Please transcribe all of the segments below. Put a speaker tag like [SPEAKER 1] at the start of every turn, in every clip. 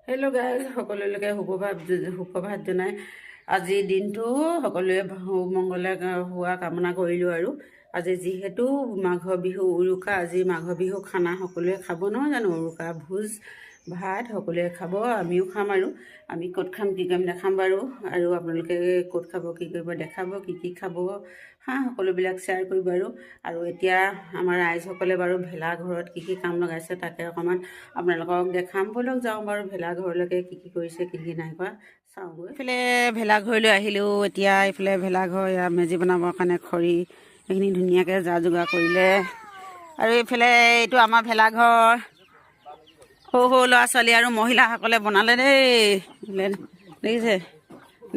[SPEAKER 1] Hello' guys, সকলোলৈকে সুপ্ৰভাত জনাই আজিৰ দিনটো সকলোৱে মংগলে হোৱা কামনা কৰিলোঁ। আৰু আজি যিহেতু মাঘৰ বিহু উৰুকা, আজি মাঘৰ বিহু খানা সকলোৱে খাব নহয় জানো, উৰুকা ভোজ ভাত সকলোৱে খাব, আমিও খাম। আৰু আমি ক'ত খাম কি কৰিম দেখাম বাৰু, আৰু আপোনালোকে ক'ত খাব কি কৰিব দেখাব, কি খাব সকলোবিলাক শ্বেয়াৰ কৰিব। আৰু এতিয়া আমাৰ ৰাইজসকলে বাৰু ভেলাঘৰত কি কাম লগাইছে তাকে অকণমান আপোনালোকক দেখাম। ব'লক যাওঁ বাৰু ভেলাঘৰলৈকে, কি কৰিছে কি নাই কৰা চাওঁগৈ। এইফালে ভেলাঘৰলৈ আহিলোঁ। এতিয়া এইফালে ভেলাঘৰ মেজি বনাবৰ কাৰণে খৰি এইখিনি ধুনীয়াকৈ যা যোগাৰ কৰিলে। আৰু এইফালে এইটো আমাৰ ভেলাঘৰ সৰু সৰু ল'ৰা ছোৱালী আৰু মহিলাসকলে বনালে দেই। দেখিছে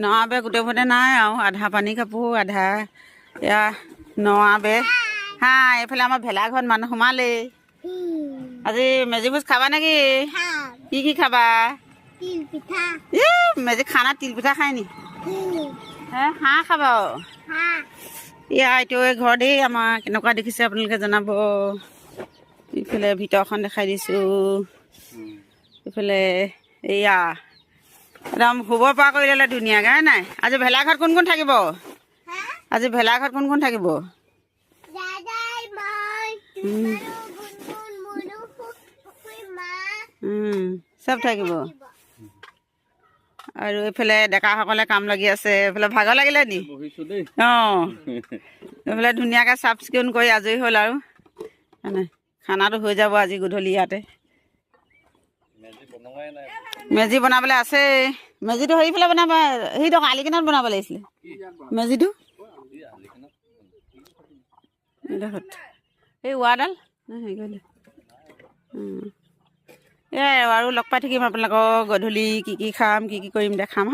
[SPEAKER 1] নৱাবে গোটেইবোৰতে নাই আৰু আধা পানী কাপোৰ আধা এয়া নৱাবে এইফালে আমাৰ ভেলাঘৰত মানুহ সোমালেই। আজি মেজি ভোজ খাবা নেকি? কি খাবা? মেজি খানা তিল পিঠা খাই নি? হাঁহ খাবা? এয়া এইটো ঘৰ দেই আমাৰ, কেনেকুৱা দেখিছে আপোনালোকে জনাব। ইফালে ভিতৰখন দেখাই দিছোঁ। এইফালে এয়া একদম শুব পৰা কৰি ল'লে ধুনীয়াকৈ নাই। আজি ভেলাঘৰত কোন কোন থাকিব? আজি ভেলাঘৰত কোন কোন থাকিব? চব থাকিব। আৰু এইফালে ডেকাসকলে কাম লাগি আছে। এইফালে ভাগৰ লাগিলে নি? এইফালে ধুনীয়াকৈ চাফ চিকুণ কৰি আজৰি হ'ল। আৰু খানাটো হৈ যাব আজি গধূলি ইয়াতে। মেজি বনাবলৈ আছে। মেজিটো সেইফালে বনাবা, সেইটো আলিকিনাত বনাব লাগিছিলে মেজিটো। এই ৱাৰডাল হেৰি কৰিলে। আৰু লগ পাই থাকিম আপোনালোকক গধূলি কি খাম কি কৰিম দেখাম